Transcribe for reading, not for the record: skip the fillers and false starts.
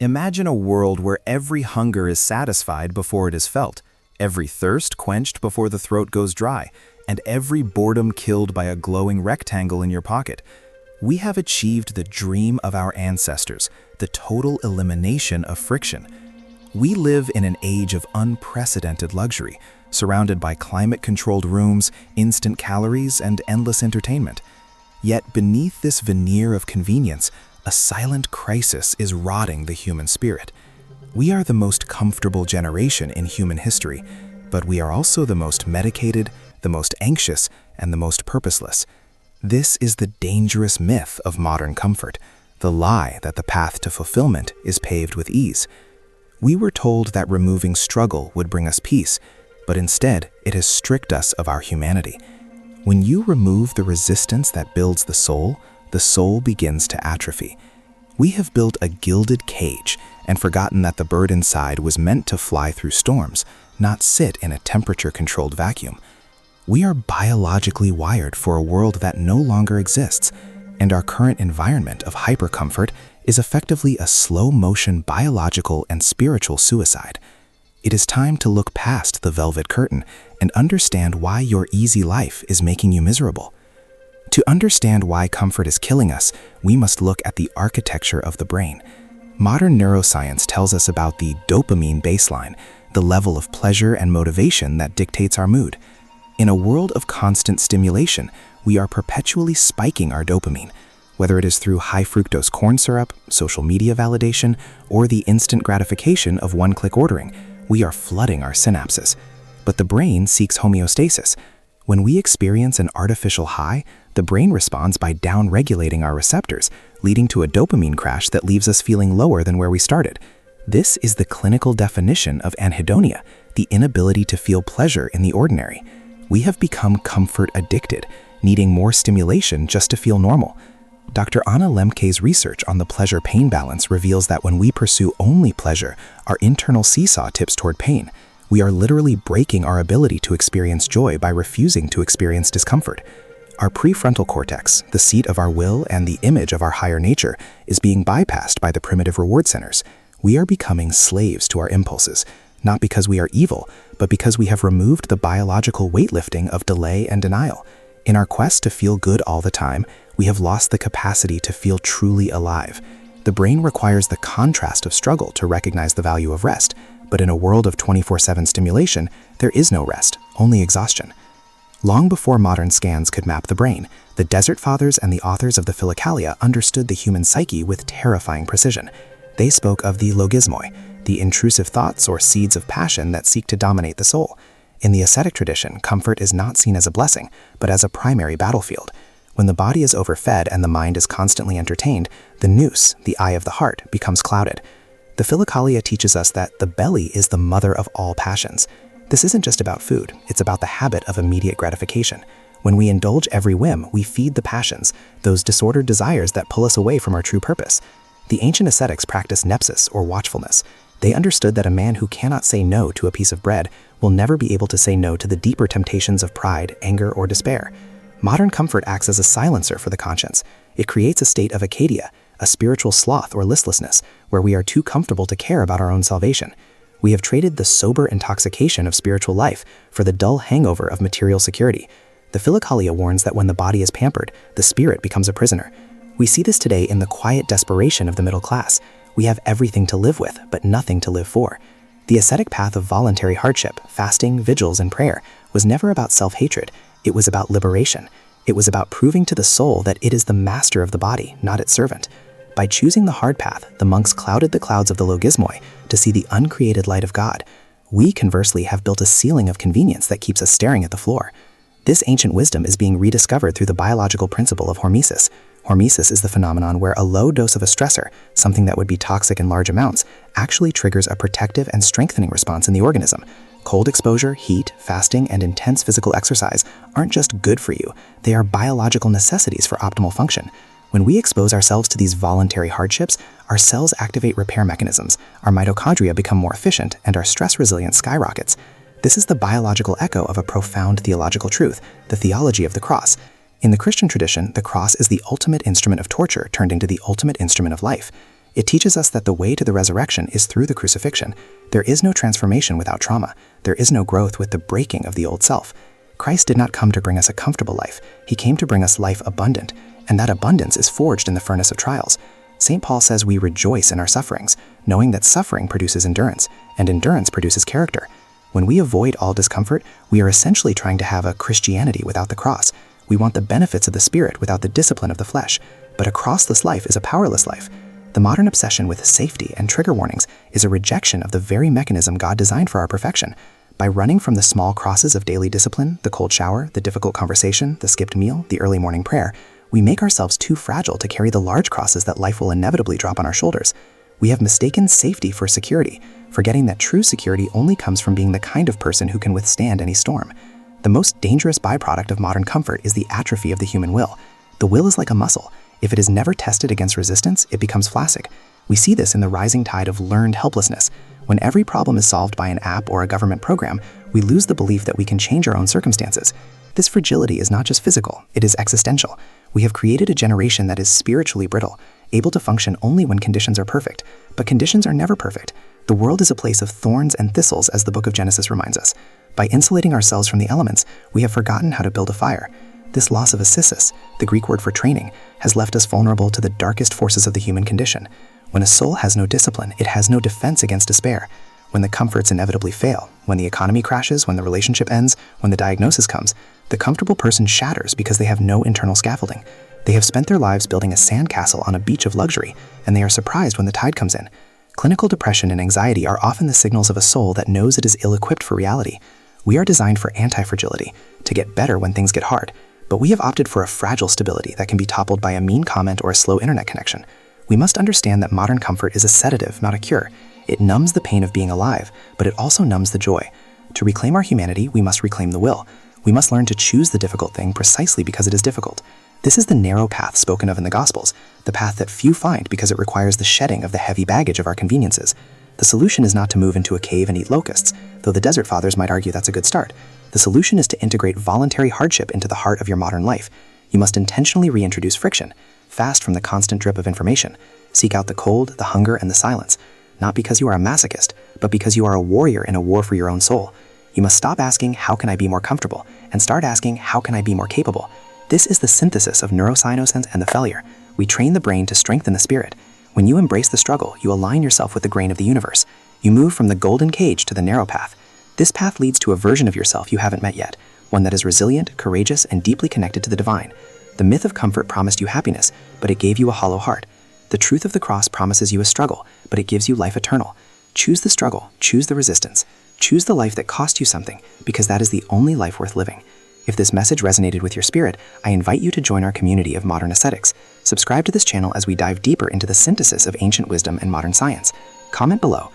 Imagine a world where every hunger is satisfied before it is felt, every thirst quenched before the throat goes dry, and every boredom killed by a glowing rectangle in your pocket. We have achieved the dream of our ancestors, the total elimination of friction. We live in an age of unprecedented luxury, surrounded by climate-controlled rooms, instant calories, and endless entertainment. Yet beneath this veneer of convenience, a silent crisis is rotting the human spirit. We are the most comfortable generation in human history, but we are also the most medicated, the most anxious, and the most purposeless. This is the dangerous myth of modern comfort, the lie that the path to fulfillment is paved with ease. We were told that removing struggle would bring us peace, but instead it has stripped us of our humanity. When you remove the resistance that builds the soul begins to atrophy. We have built a gilded cage and forgotten that the bird inside was meant to fly through storms, not sit in a temperature-controlled vacuum. We are biologically wired for a world that no longer exists, and our current environment of hypercomfort is effectively a slow-motion biological and spiritual suicide. It is time to look past the velvet curtain and understand why your easy life is making you miserable. To understand why comfort is killing us, we must look at the architecture of the brain. Modern neuroscience tells us about the dopamine baseline, the level of pleasure and motivation that dictates our mood. In a world of constant stimulation, we are perpetually spiking our dopamine. Whether it is through high-fructose corn syrup, social media validation, or the instant gratification of one-click ordering, we are flooding our synapses. But the brain seeks homeostasis. When we experience an artificial high, the brain responds by down-regulating our receptors, leading to a dopamine crash that leaves us feeling lower than where we started. This is the clinical definition of anhedonia, the inability to feel pleasure in the ordinary. We have become comfort addicted, needing more stimulation just to feel normal. Dr. Anna Lemke's research on the pleasure-pain balance reveals that when we pursue only pleasure, our internal seesaw tips toward pain. We are literally breaking our ability to experience joy by refusing to experience discomfort. Our prefrontal cortex, the seat of our will and the image of our higher nature, is being bypassed by the primitive reward centers. We are becoming slaves to our impulses, not because we are evil, but because we have removed the biological weightlifting of delay and denial. In our quest to feel good all the time, we have lost the capacity to feel truly alive. The brain requires the contrast of struggle to recognize the value of rest, but in a world of 24/7 stimulation, there is no rest, only exhaustion. Long before modern scans could map the brain, the Desert Fathers and the authors of the Philokalia understood the human psyche with terrifying precision. They spoke of the logismoi, the intrusive thoughts or seeds of passion that seek to dominate the soul. In the ascetic tradition, comfort is not seen as a blessing, but as a primary battlefield. When the body is overfed and the mind is constantly entertained, the nous, the eye of the heart, becomes clouded. The Philokalia teaches us that the belly is the mother of all passions. This isn't just about food, it's about the habit of immediate gratification. When we indulge every whim, we feed the passions, those disordered desires that pull us away from our true purpose. The ancient ascetics practiced nepsis, or watchfulness. They understood that a man who cannot say no to a piece of bread will never be able to say no to the deeper temptations of pride, anger, or despair. Modern comfort acts as a silencer for the conscience. It creates a state of acedia, a spiritual sloth or listlessness, where we are too comfortable to care about our own salvation. We have traded the sober intoxication of spiritual life for the dull hangover of material security. The Philokalia warns that when the body is pampered, the spirit becomes a prisoner. We see this today in the quiet desperation of the middle class. We have everything to live with, but nothing to live for. The ascetic path of voluntary hardship, fasting, vigils, and prayer was never about self-hatred. It was about liberation. It was about proving to the soul that it is the master of the body, not its servant. By choosing the hard path, the monks clouded the clouds of the logismoi to see the uncreated light of God. We, conversely, have built a ceiling of convenience that keeps us staring at the floor. This ancient wisdom is being rediscovered through the biological principle of hormesis. Hormesis is the phenomenon where a low dose of a stressor, something that would be toxic in large amounts, actually triggers a protective and strengthening response in the organism. Cold exposure, heat, fasting, and intense physical exercise aren't just good for you, they are biological necessities for optimal function. When we expose ourselves to these voluntary hardships, our cells activate repair mechanisms, our mitochondria become more efficient, and our stress resilience skyrockets. This is the biological echo of a profound theological truth, the theology of the cross. In the Christian tradition, the cross is the ultimate instrument of torture turned into the ultimate instrument of life. It teaches us that the way to the resurrection is through the crucifixion. There is no transformation without trauma. There is no growth with the breaking of the old self. Christ did not come to bring us a comfortable life. He came to bring us life abundant, and that abundance is forged in the furnace of trials. St. Paul says we rejoice in our sufferings, knowing that suffering produces endurance, and endurance produces character. When we avoid all discomfort, we are essentially trying to have a Christianity without the cross. We want the benefits of the Spirit without the discipline of the flesh. But a crossless life is a powerless life. The modern obsession with safety and trigger warnings is a rejection of the very mechanism God designed for our perfection. By running from the small crosses of daily discipline, the cold shower, the difficult conversation, the skipped meal, the early morning prayer, we make ourselves too fragile to carry the large crosses that life will inevitably drop on our shoulders. We have mistaken safety for security, forgetting that true security only comes from being the kind of person who can withstand any storm. The most dangerous byproduct of modern comfort is the atrophy of the human will. The will is like a muscle. If it is never tested against resistance, it becomes flaccid. We see this in the rising tide of learned helplessness. When every problem is solved by an app or a government program, we lose the belief that we can change our own circumstances. This fragility is not just physical, it is existential. We have created a generation that is spiritually brittle, able to function only when conditions are perfect. But conditions are never perfect. The world is a place of thorns and thistles, as the book of Genesis reminds us. By insulating ourselves from the elements, we have forgotten how to build a fire. This loss of ascesis, the Greek word for training, has left us vulnerable to the darkest forces of the human condition. When a soul has no discipline, it has no defense against despair. When the comforts inevitably fail, when the economy crashes, when the relationship ends, when the diagnosis comes, the comfortable person shatters because they have no internal scaffolding. They have spent their lives building a sandcastle on a beach of luxury, and they are surprised when the tide comes in. Clinical depression and anxiety are often the signals of a soul that knows it is ill-equipped for reality. We are designed for anti-fragility, to get better when things get hard, but we have opted for a fragile stability that can be toppled by a mean comment or a slow internet connection. We must understand that modern comfort is a sedative, not a cure. It numbs the pain of being alive, but it also numbs the joy. To reclaim our humanity, we must reclaim the will. We must learn to choose the difficult thing precisely because it is difficult. This is the narrow path spoken of in the Gospels, the path that few find because it requires the shedding of the heavy baggage of our conveniences. The solution is not to move into a cave and eat locusts, though the Desert Fathers might argue that's a good start. The solution is to integrate voluntary hardship into the heart of your modern life. You must intentionally reintroduce friction, fast from the constant drip of information. Seek out the cold, the hunger, and the silence, not because you are a masochist, but because you are a warrior in a war for your own soul. You must stop asking, how can I be more comfortable, and start asking, how can I be more capable? This is the synthesis of neuroscience and the failure. We train the brain to strengthen the spirit. When you embrace the struggle, you align yourself with the grain of the universe. You move from the golden cage to the narrow path. This path leads to a version of yourself you haven't met yet, one that is resilient, courageous, and deeply connected to the divine. The myth of comfort promised you happiness, but it gave you a hollow heart. The truth of the cross promises you a struggle, but it gives you life eternal. Choose the struggle, choose the resistance. Choose the life that cost you something, because that is the only life worth living. If this message resonated with your spirit, I invite you to join our community of modern ascetics. Subscribe to this channel as we dive deeper into the synthesis of ancient wisdom and modern science. Comment below.